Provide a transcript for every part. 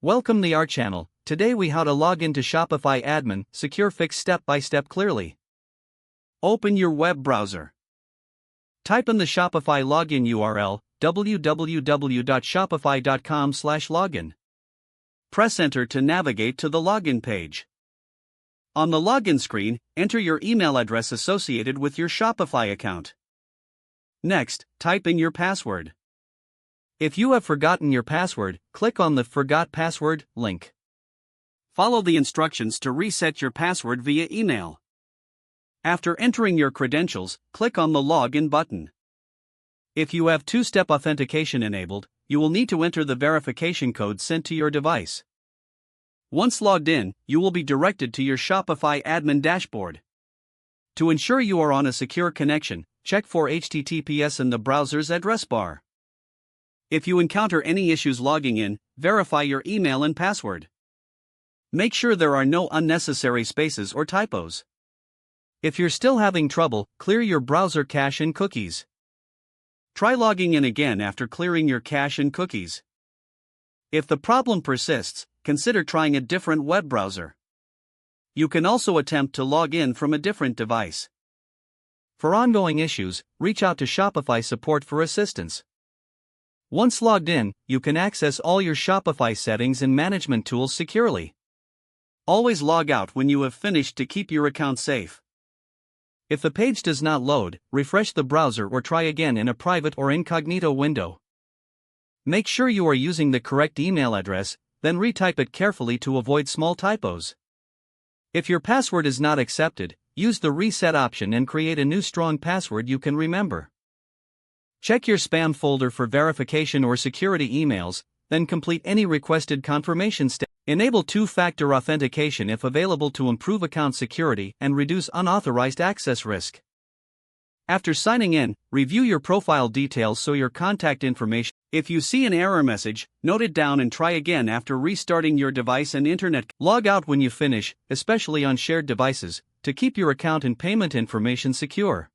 Welcome to our channel. Today we how to log into Shopify admin, secure fix step by step clearly. Open your web browser. Type in the Shopify login URL, www.shopify.com/login. Press enter to navigate to the login page. On the login screen, enter your email address associated with your Shopify account. Next, type in your password. If you have forgotten your password, click on the Forgot Password link. Follow the instructions to reset your password via email. After entering your credentials, click on the Login button. If you have two-step authentication enabled, you will need to enter the verification code sent to your device. Once logged in, you will be directed to your Shopify admin dashboard. To ensure you are on a secure connection, check for HTTPS in the browser's address bar. If you encounter any issues logging in, verify your email and password. Make sure there are no unnecessary spaces or typos. If you're still having trouble, clear your browser cache and cookies. Try logging in again after clearing your cache and cookies. If the problem persists, consider trying a different web browser. You can also attempt to log in from a different device. For ongoing issues, reach out to Shopify support for assistance. Once logged in, you can access all your Shopify settings and management tools securely. Always log out when you have finished to keep your account safe. If the page does not load, refresh the browser or try again in a private or incognito window. Make sure you are using the correct email address, then retype it carefully to avoid small typos. If your password is not accepted, use the reset option and create a new strong password you can remember. Check your spam folder for verification or security emails, then complete any requested confirmation step. Enable two-factor authentication if available to improve account security and reduce unauthorized access risk. After signing in, review your profile details so your contact information. If you see an error message, note it down and try again after restarting your device and internet. Log out when you finish, especially on shared devices, to keep your account and payment information secure.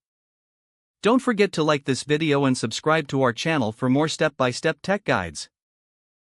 Don't forget to like this video and subscribe to our channel for more step-by-step tech guides.